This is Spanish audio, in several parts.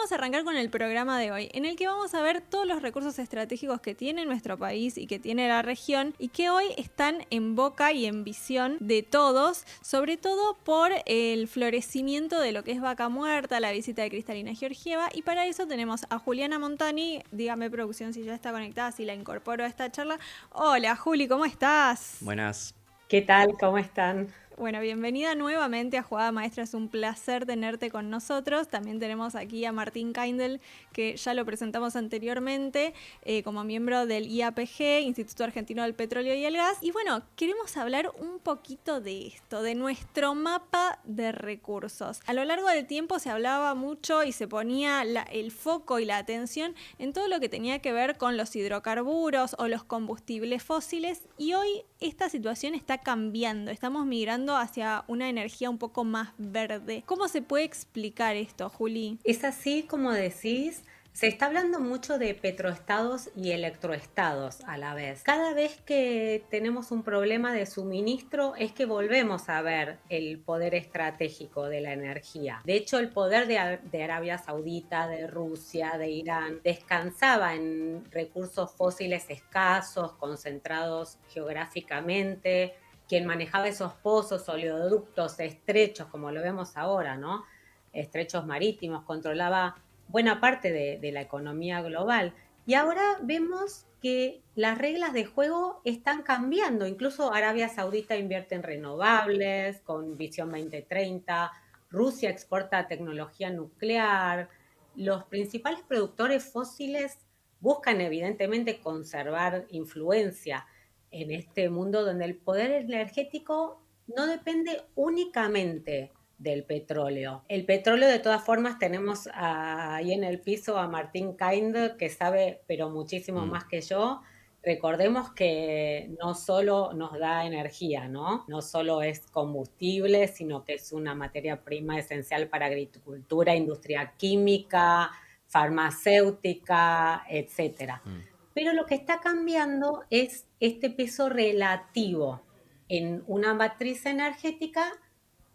vamos a arrancar con el programa de hoy, en el que vamos a ver todos los recursos estratégicos que tiene nuestro país y que tiene la región y que hoy están en boca y en visión de todos, sobre todo por el florecimiento de lo que es Vaca Muerta, la visita de Cristalina Georgieva, y para eso tenemos a Juliana Montani. Dígame, producción, si ya está conectada, si la incorporo a esta charla. Hola Juli, ¿cómo estás? Buenas. ¿Qué tal? ¿Cómo están? Bueno, bienvenida nuevamente a Jugada Maestra, es un placer tenerte con nosotros. También tenemos aquí a Martín Kaindl, que ya lo presentamos anteriormente, como miembro del IAPG, Instituto Argentino del Petróleo y el Gas. Y bueno, queremos hablar un poquito de esto, de nuestro mapa de recursos. A lo largo del tiempo se hablaba mucho y se ponía el foco y la atención en todo lo que tenía que ver con los hidrocarburos o los combustibles fósiles, y hoy esta situación está cambiando, estamos migrando hacia una energía un poco más verde. ¿Cómo se puede explicar esto, Juli? Es así como decís, se está hablando mucho de petroestados y electroestados a la vez. Cada vez que tenemos un problema de suministro es que volvemos a ver el poder estratégico de la energía. De hecho, el poder de Arabia Saudita, de Rusia, de Irán, descansaba en recursos fósiles escasos, concentrados geográficamente. Quien manejaba esos pozos, oleoductos estrechos, como lo vemos ahora, ¿no? Estrechos marítimos, controlaba buena parte de la economía global. Y ahora vemos que las reglas de juego están cambiando. Incluso Arabia Saudita invierte en renovables con visión 2030, Rusia exporta tecnología nuclear, los principales productores fósiles buscan evidentemente conservar influencia en este mundo donde el poder energético no depende únicamente del petróleo. El petróleo, de todas formas, tenemos ahí en el piso a Martín Kind, que sabe, pero muchísimo más que yo. Recordemos que no solo nos da energía, ¿no? No solo es combustible, sino que es una materia prima esencial para agricultura, industria química, farmacéutica, etcétera. Pero lo que está cambiando es este peso relativo en una matriz energética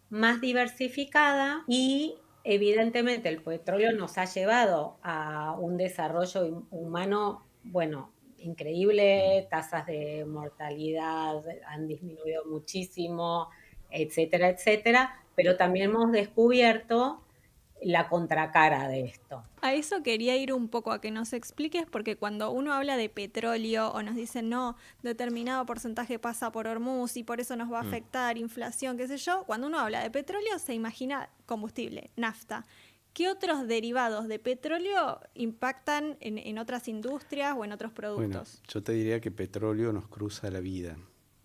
más diversificada y evidentemente el petróleo nos ha llevado a un desarrollo humano, bueno, increíble, tasas de mortalidad han disminuido muchísimo, etcétera, etcétera, pero también hemos descubierto la contracara de esto. A eso quería ir un poco, a que nos expliques, porque cuando uno habla de petróleo o nos dicen no, determinado porcentaje pasa por Hormuz y por eso nos va a afectar, inflación, qué sé yo, cuando uno habla de petróleo se imagina combustible, nafta. ¿Qué otros derivados de petróleo impactan en otras industrias o en otros Bueno, productos? yo te diría que petróleo nos cruza la vida.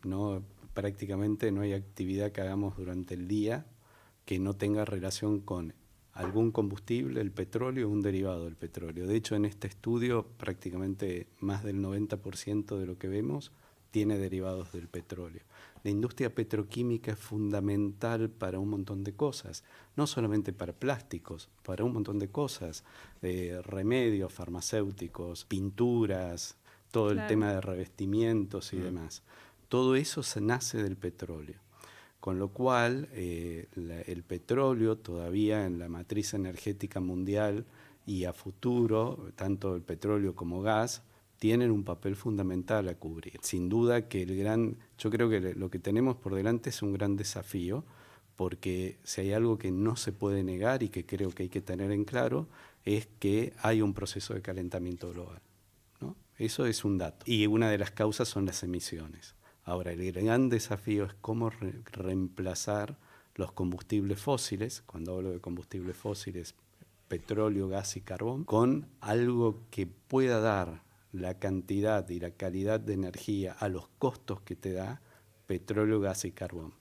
No, prácticamente no hay actividad que hagamos durante el día que no tenga relación con algún combustible, el petróleo o un derivado del petróleo. De hecho, en este estudio prácticamente más del 90% de lo que vemos tiene derivados del petróleo. La industria petroquímica es fundamental para un montón de cosas, no solamente para plásticos, para un montón de cosas, remedios farmacéuticos, pinturas, todo el Claro. tema de revestimientos y demás. Todo eso se nace del petróleo. Con lo cual, el petróleo todavía en la matriz energética mundial y a futuro, tanto el petróleo como gas, tienen un papel fundamental a cubrir. Sin duda que yo creo que lo que tenemos por delante es un gran desafío, porque si hay algo que no se puede negar y que creo que hay que tener en claro, es que hay un proceso de calentamiento global, ¿no? Eso es un dato. Y una de las causas son las emisiones. Ahora, el gran desafío es cómo reemplazar los combustibles fósiles, cuando hablo de combustibles fósiles, petróleo, gas y carbón, con algo que pueda dar la cantidad y la calidad de energía a los costos que te da petróleo, gas y carbón.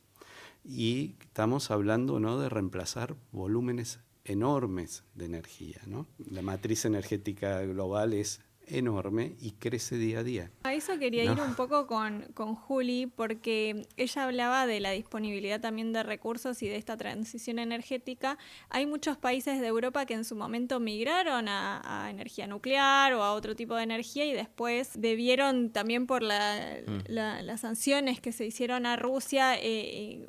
Y estamos hablando, ¿no?, de reemplazar volúmenes enormes de energía, ¿no? La matriz energética global es enorme y crece día a día. A eso quería ir un poco con Juli, porque ella hablaba de la disponibilidad también de recursos y de esta transición energética. Hay muchos países de Europa que en su momento migraron a energía nuclear o a otro tipo de energía y después debieron también por las sanciones que se hicieron a Rusia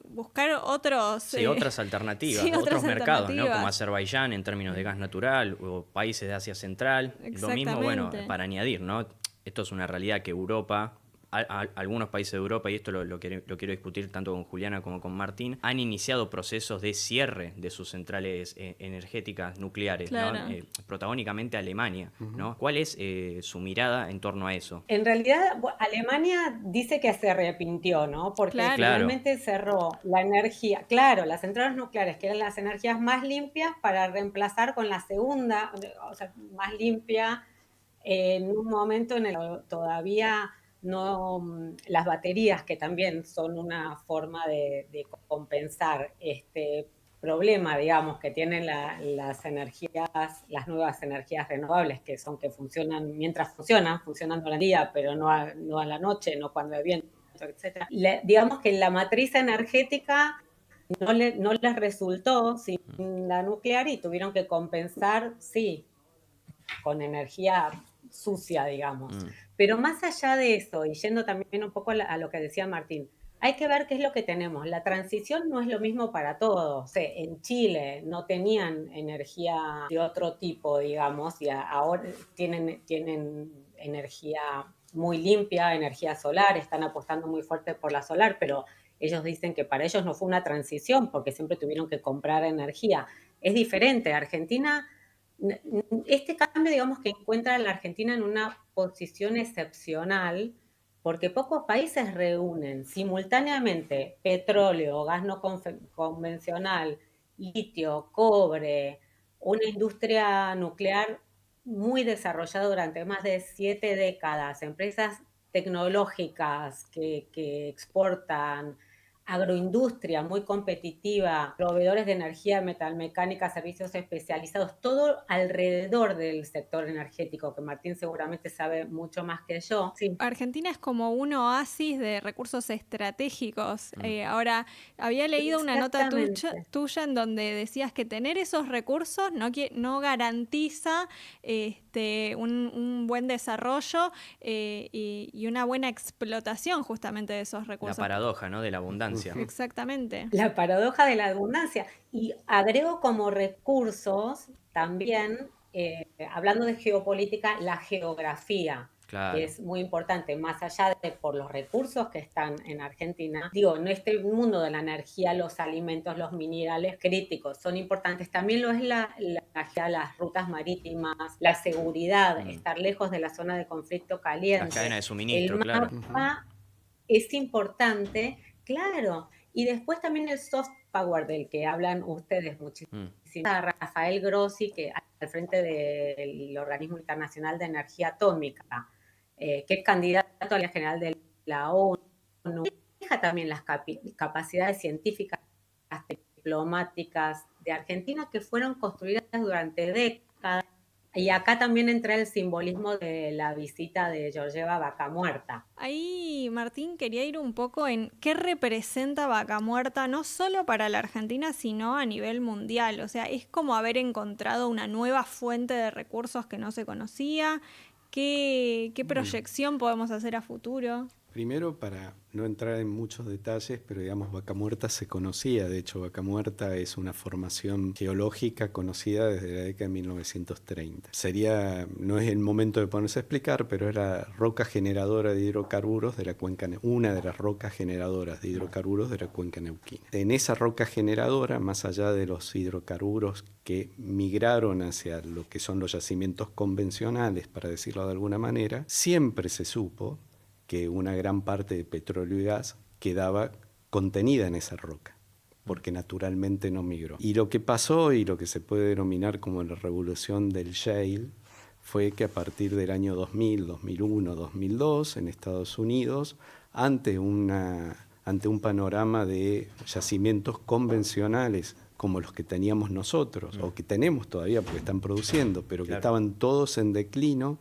buscar otras alternativas, otros mercados, ¿no? Como Azerbaiyán en términos de gas natural o países de Asia Central. Lo mismo, bueno, para añadir, ¿no? Esto es una realidad que Europa, algunos países de Europa, y esto lo quiero discutir tanto con Juliana como con Martín, han iniciado procesos de cierre de sus centrales energéticas nucleares, claro, ¿no? Protagónicamente Alemania, ¿no? ¿Cuál es su mirada en torno a eso? En realidad, Alemania dice que se arrepintió, ¿no? Porque finalmente cerró la energía, claro, las centrales nucleares, que eran las energías más limpias, para reemplazar con la segunda, o sea, más limpia, en un momento en el que todavía no, las baterías, que también son una forma de compensar este problema, digamos, que tienen las nuevas energías renovables, que funcionan mientras funcionan durante el día, pero no a la noche, no cuando hay viento, etc. Digamos que la matriz energética no les resultó sin la nuclear y tuvieron que compensar, sí, con energía sucia, digamos. Pero más allá de eso, y yendo también un poco a lo que decía Martín, hay que ver qué es lo que tenemos. La transición no es lo mismo para todos. O sea, en Chile no tenían energía de otro tipo, digamos, y ahora tienen energía muy limpia, energía solar, están apostando muy fuerte por la solar, pero ellos dicen que para ellos no fue una transición porque siempre tuvieron que comprar energía. Es diferente. Argentina, este cambio, digamos, que encuentra a la Argentina en una posición excepcional, porque pocos países reúnen simultáneamente petróleo, gas no convencional, litio, cobre, una industria nuclear muy desarrollada durante más de 7 décadas, empresas tecnológicas que exportan, agroindustria muy competitiva, proveedores de energía metalmecánica, servicios especializados, todo alrededor del sector energético, que Martín seguramente sabe mucho más que yo. Sí. Argentina es como un oasis de recursos estratégicos. Ahora, había leído una nota tuya en donde decías que tener esos recursos no garantiza un buen desarrollo y una buena explotación justamente de esos recursos. La paradoja, ¿no?, de la abundancia. Exactamente. La paradoja de la abundancia. Y agrego como recursos también, hablando de geopolítica, la geografía. Claro. Que es muy importante, más allá de por los recursos que están en Argentina. Digo, en este mundo de la energía, los alimentos, los minerales críticos son importantes. También lo es las rutas marítimas, la seguridad, estar lejos de la zona de conflicto caliente. La cadena de suministro, el mapa es importante, claro. Y después también el soft power del que hablan ustedes muchísimo. Rafael Grossi, que al frente del Organismo Internacional de Energía Atómica, que es candidato a la general de la ONU, deja también las capacidades científicas, diplomáticas de Argentina que fueron construidas durante décadas. Y acá también entra el simbolismo de la visita de Georgieva Vaca Muerta. Ahí, Martín, quería ir un poco en qué representa Vaca Muerta, no solo para la Argentina, sino a nivel mundial. O sea, es como haber encontrado una nueva fuente de recursos que no se conocía. ¿Qué proyección podemos hacer a futuro? Primero, para no entrar en muchos detalles, pero digamos, Vaca Muerta se conocía. De hecho, Vaca Muerta es una formación geológica conocida desde la década de 1930. No es el momento de ponerse a explicar, pero era roca generadora de hidrocarburos de la cuenca, una de las rocas generadoras de hidrocarburos de la cuenca neuquina. En esa roca generadora, más allá de los hidrocarburos que migraron hacia lo que son los yacimientos convencionales, para decirlo de alguna manera, siempre se supo que una gran parte de petróleo y gas quedaba contenida en esa roca, porque naturalmente no migró. Y lo que pasó, y lo que se puede denominar como la revolución del shale, fue que a partir del año 2000, 2001, 2002, en Estados Unidos, ante un panorama de yacimientos convencionales como los que teníamos nosotros, o que tenemos todavía porque están produciendo, pero que estaban todos en declino,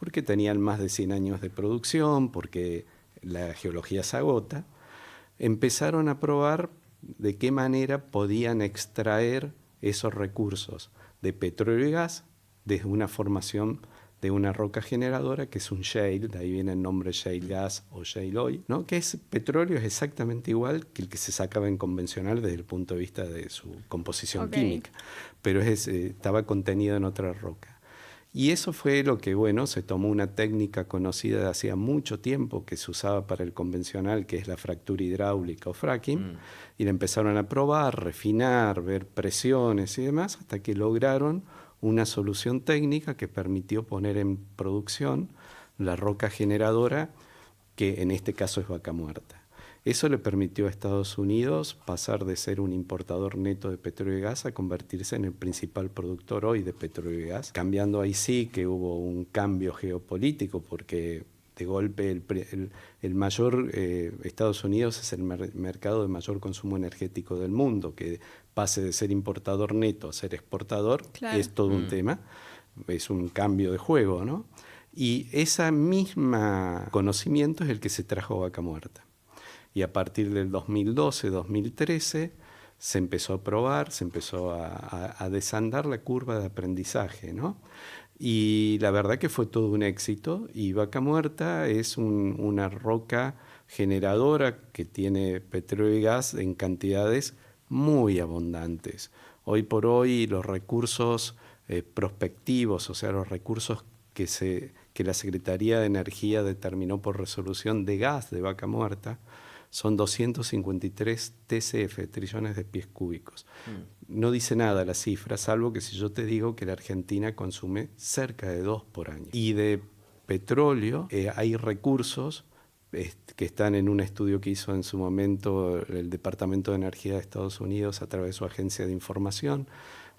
porque tenían más de 100 años de producción, porque la geología se agota, empezaron a probar de qué manera podían extraer esos recursos de petróleo y gas desde una formación de una roca generadora que es un shale, de ahí viene el nombre shale gas o shale oil, ¿no? Que es petróleo, es exactamente igual que el que se sacaba en convencional desde el punto de vista de su composición química, pero estaba contenido en otra roca. Y eso fue lo que, se tomó una técnica conocida de hacía mucho tiempo que se usaba para el convencional, que es la fractura hidráulica o fracking, y la empezaron a probar, refinar, ver presiones y demás, hasta que lograron una solución técnica que permitió poner en producción la roca generadora, que en este caso es Vaca Muerta. Eso le permitió a Estados Unidos pasar de ser un importador neto de petróleo y gas a convertirse en el principal productor hoy de petróleo y gas, cambiando ahí sí que hubo un cambio geopolítico, porque de golpe el mayor, Estados Unidos es el mercado de mayor consumo energético del mundo, que pase de ser importador neto a ser exportador, es todo un tema, es un cambio de juego, ¿no? Y ese mismo conocimiento es el que se trajo a Vaca Muerta. Y a partir del 2012, 2013, se empezó a probar, se empezó a desandar la curva de aprendizaje, ¿no? Y la verdad que fue todo un éxito, y Vaca Muerta es una roca generadora que tiene petróleo y gas en cantidades muy abundantes. Hoy por hoy los recursos prospectivos, o sea, los recursos que la Secretaría de Energía determinó por resolución de gas de Vaca Muerta, son 253 TCF, trillones de pies cúbicos. No dice nada la cifra, salvo que si yo te digo que la Argentina consume cerca de 2 por año. Y de petróleo hay recursos que están en un estudio que hizo en su momento el Departamento de Energía de Estados Unidos a través de su agencia de información,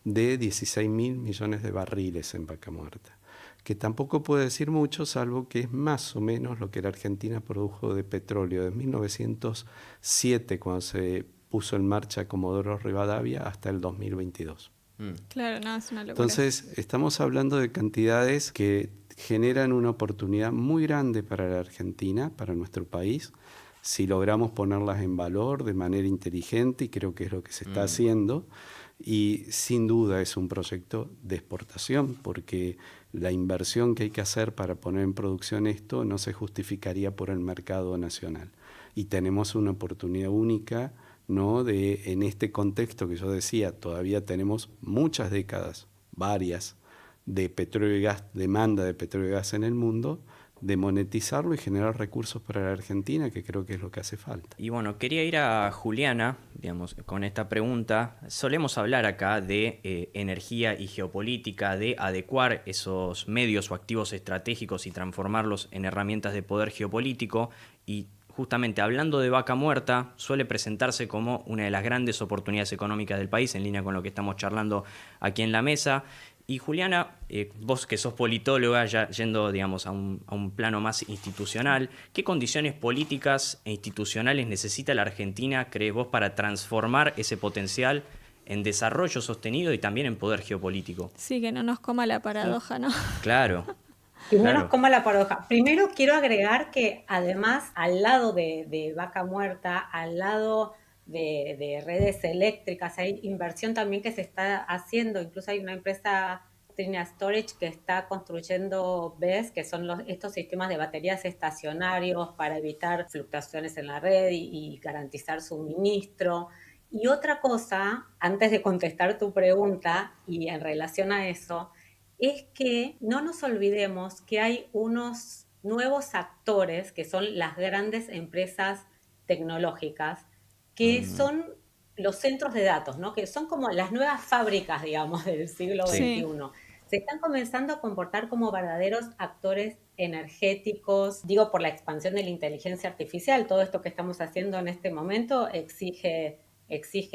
de 16.000 millones de barriles en Vaca Muerta, que tampoco puede decir mucho, salvo que es más o menos lo que la Argentina produjo de petróleo de 1907, cuando se puso en marcha Comodoro Rivadavia, hasta el 2022. Claro, no, es una locura. Entonces, estamos hablando de cantidades que generan una oportunidad muy grande para la Argentina, para nuestro país, si logramos ponerlas en valor de manera inteligente, y creo que es lo que se está haciendo. Y sin duda es un proyecto de exportación, porque la inversión que hay que hacer para poner en producción esto no se justificaría por el mercado nacional. Y tenemos una oportunidad única, ¿no? En este contexto que yo decía, todavía tenemos muchas décadas, varias, de petróleo y gas, demanda de petróleo y gas en el mundo, de monetizarlo y generar recursos para la Argentina, que creo que es lo que hace falta. Y bueno, quería ir a Juliana, digamos, con esta pregunta. Solemos hablar acá de energía y geopolítica, de adecuar esos medios o activos estratégicos y transformarlos en herramientas de poder geopolítico, y justamente hablando de Vaca Muerta, suele presentarse como una de las grandes oportunidades económicas del país, en línea con lo que estamos charlando aquí en la mesa. Y Juliana, vos que sos politóloga, ya yendo, digamos, a un plano más institucional, ¿qué condiciones políticas e institucionales necesita la Argentina, crees vos, para transformar ese potencial en desarrollo sostenido y también en poder geopolítico? Sí, que no nos coma la paradoja, ¿no? Claro. Y no nos coma la paradoja. Primero quiero agregar que además, al lado de Vaca Muerta, al lado de redes eléctricas, hay inversión también que se está haciendo. Incluso hay una empresa, Trina Storage, que está construyendo BESS, que son estos sistemas de baterías estacionarios para evitar fluctuaciones en la red y garantizar suministro. Y otra cosa, antes de contestar tu pregunta y en relación a eso, es que no nos olvidemos que hay unos nuevos actores que son las grandes empresas tecnológicas, que son los centros de datos, ¿no? Que son como las nuevas fábricas, digamos, del siglo XXI. Se están comenzando a comportar como verdaderos actores energéticos, digo, por la expansión de la inteligencia artificial. Todo esto que estamos haciendo en este momento exige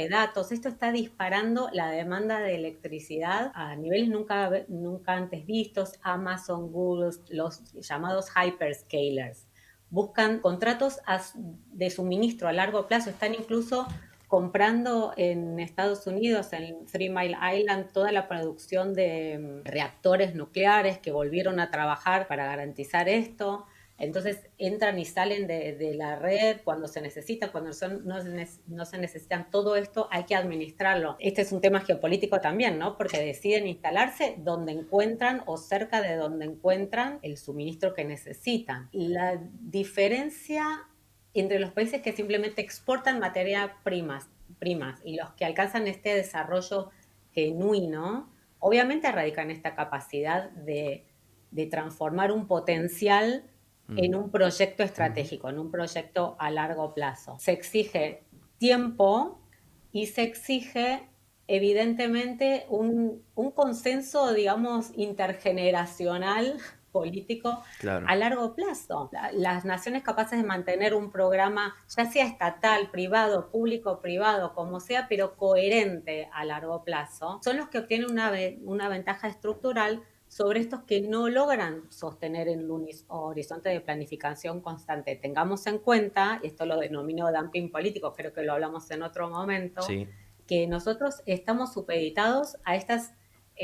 datos. Esto está disparando la demanda de electricidad a niveles nunca antes vistos. Amazon, Google, los llamados hyperscalers, buscan contratos de suministro a largo plazo, están incluso comprando en Estados Unidos, en Three Mile Island, toda la producción de reactores nucleares que volvieron a trabajar para garantizar esto. Entonces entran y salen de la red cuando se necesita, cuando no se necesitan. Todo esto hay que administrarlo. Este es un tema geopolítico también, ¿no? Porque deciden instalarse donde encuentran o cerca de donde encuentran el suministro que necesitan. La diferencia entre los países que simplemente exportan materias primas y los que alcanzan este desarrollo genuino, obviamente radican esta capacidad de transformar un potencial en un proyecto estratégico, en un proyecto a largo plazo. Se exige tiempo y se exige evidentemente un consenso, digamos, intergeneracional político a largo plazo. Las naciones capaces de mantener un programa, ya sea estatal, privado, público, privado, como sea, pero coherente a largo plazo, son los que obtienen una ventaja estructural sobre estos que no logran sostener en un horizonte de planificación constante. Tengamos en cuenta, y esto lo denomino dumping político, creo que lo hablamos en otro momento, que nosotros estamos supeditados a estas,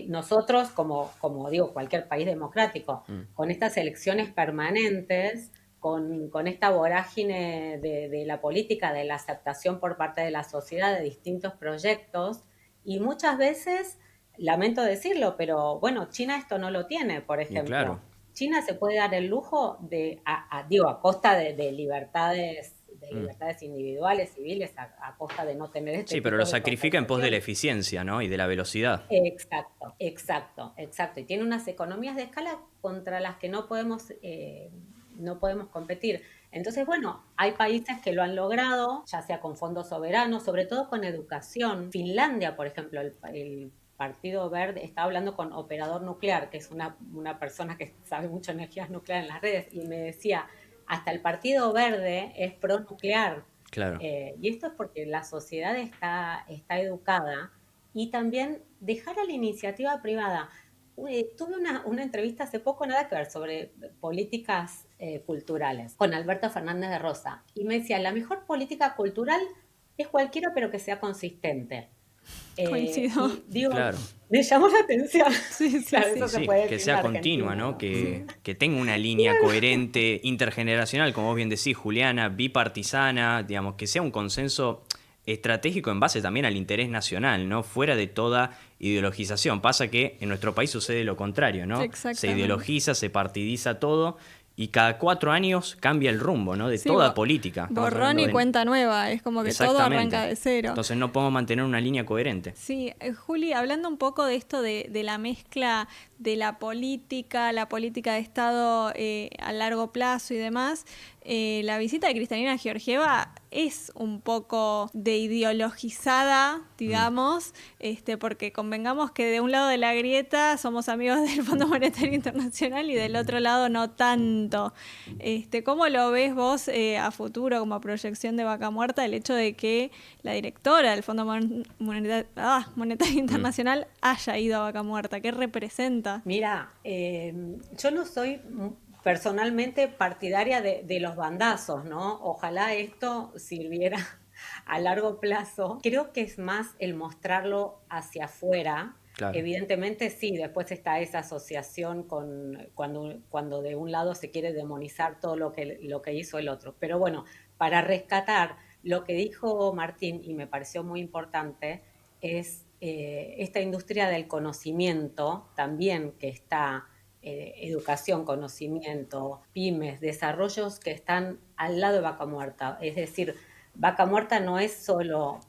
nosotros como digo, cualquier país democrático, con estas elecciones permanentes, con esta vorágine de la política, de la aceptación por parte de la sociedad de distintos proyectos, y muchas veces, lamento decirlo, pero bueno, China esto no lo tiene, por ejemplo. Claro. China se puede dar el lujo a costa de libertades individuales, civiles, a costa de no tener este pero lo sacrifica en pos de la eficiencia, ¿no? Y de la velocidad. Exacto. Y tiene unas economías de escala contra las que no podemos competir. Entonces, bueno, hay países que lo han logrado, ya sea con fondos soberanos, sobre todo con educación. Finlandia, por ejemplo, el Partido Verde, estaba hablando con Operador Nuclear, que es una persona que sabe mucho de energías nucleares en las redes, y me decía, hasta el Partido Verde es pro nuclear. Claro. Y esto es porque la sociedad está educada, y también dejar a la iniciativa privada. Tuve una entrevista hace poco, nada que ver, sobre políticas culturales con Alberto Fernández de Rosa, y me decía, la mejor política cultural es cualquiera pero que sea consistente. Coincido. Y digo, claro. Me llamó la atención. Sí, Eso se puede que decir sea en continua, Argentina, ¿no? Que tenga una línea coherente, intergeneracional, como vos bien decís, Juliana, bipartisana, digamos, que sea un consenso estratégico en base también al interés nacional, ¿no? Fuera de toda ideologización. Pasa que en nuestro país sucede lo contrario, ¿no? Se ideologiza, se partidiza todo, y cada 4 años cambia el rumbo, ¿no? De toda política. Borrón y cuenta nueva, es como que todo arranca de cero. Entonces no podemos mantener una línea coherente. Sí, Juli, hablando un poco de esto de la mezcla de la política de Estado a largo plazo y demás, la visita de Kristalina Georgieva es un poco de ideologizada, digamos, porque convengamos que de un lado de la grieta somos amigos del Fondo Monetario Internacional y del otro lado no tanto. ¿Cómo lo ves vos a futuro como proyección de Vaca Muerta el hecho de que la directora del Fondo Monetario Internacional haya ido a Vaca Muerta? ¿Qué representa? Mira, yo no soy personalmente partidaria de los bandazos, ¿no? Ojalá esto sirviera a largo plazo. Creo que es más el mostrarlo hacia afuera. Claro. Evidentemente sí, después está esa asociación con cuando de un lado se quiere demonizar todo lo que hizo el otro. Pero bueno, para rescatar lo que dijo Martín, y me pareció muy importante, es esta industria del conocimiento también que está, educación, conocimiento, pymes, desarrollos que están al lado de Vaca Muerta. Es decir, Vaca Muerta no es solo,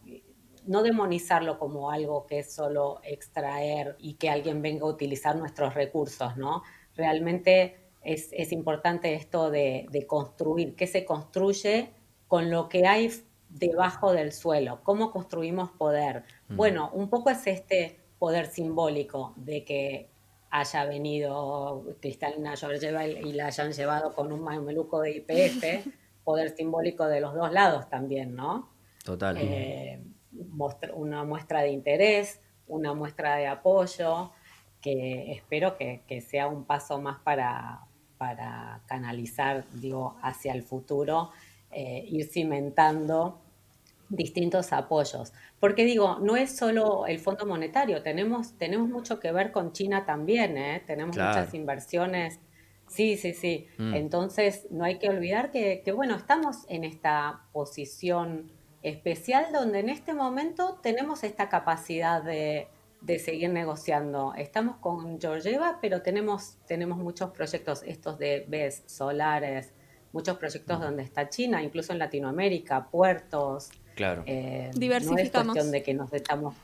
no demonizarlo como algo que es solo extraer y que alguien venga a utilizar nuestros recursos, ¿no? Realmente es importante esto de construir, qué se construye con lo que hay debajo del suelo, cómo construimos poder. Bueno, un poco es este poder simbólico de que haya venido Kristalina Georgieva y la hayan llevado con un mameluco de YPF, poder simbólico de los dos lados también, ¿no? Total. Una muestra de interés, una muestra de apoyo, que espero que sea un paso más para canalizar, digo, hacia el futuro, ir cimentando distintos apoyos. Porque digo, no es solo el Fondo Monetario, tenemos mucho que ver con China también, ¿eh? Tenemos Claro. muchas inversiones. Sí, sí, sí. Mm. Entonces, no hay que olvidar que, bueno, estamos en esta posición especial donde en este momento tenemos esta capacidad de seguir negociando. Estamos con Georgieva, pero tenemos muchos proyectos, estos de BES, solares, muchos proyectos donde está China, incluso en Latinoamérica, puertos. Claro. No es cuestión Diversificamos. de que nos estamos...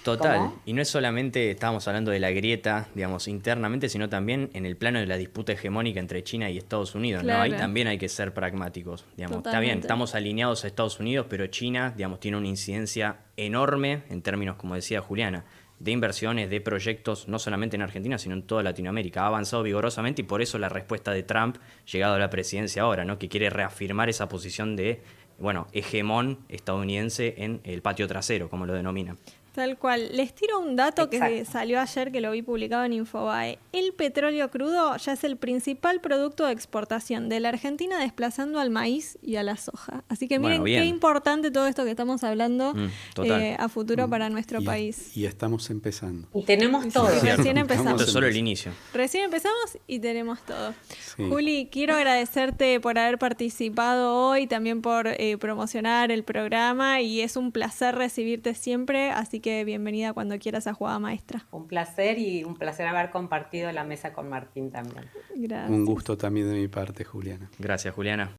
Total, ¿Cómo? y no es solamente, estábamos hablando de la grieta, digamos, internamente, sino también en el plano de la disputa hegemónica entre China y Estados Unidos, ¿no? Ahí Claro. también hay que ser pragmáticos, digamos. Está bien, Totalmente. estamos alineados a Estados Unidos, pero China, digamos, tiene una incidencia enorme en términos, como decía Juliana, de inversiones, de proyectos, no solamente en Argentina, sino en toda Latinoamérica. Ha avanzado vigorosamente y por eso la respuesta de Trump, llegado a la presidencia ahora, ¿no? Que quiere reafirmar esa posición de, bueno, hegemón estadounidense en el patio trasero, como lo denominan. Tal cual. Les tiro un dato que Exacto. salió ayer, que lo vi publicado en Infobae. El petróleo crudo ya es el principal producto de exportación de la Argentina, desplazando al maíz y a la soja. Así que miren Bueno, bien. qué importante todo esto que estamos hablando Total. a futuro para nuestro Y- país. Y estamos empezando. Y tenemos todo. Sí, recién Estamos empezamos. Esto es solo el inicio. Recién empezamos y tenemos todo. Sí. Juli, quiero agradecerte por haber participado hoy, también por promocionar el programa, y es un placer recibirte siempre, así que bienvenida cuando quieras a Jugada Maestra. Un placer y un placer haber compartido la mesa con Martín también. Gracias. Un gusto también de mi parte, Juliana. Gracias, Juliana.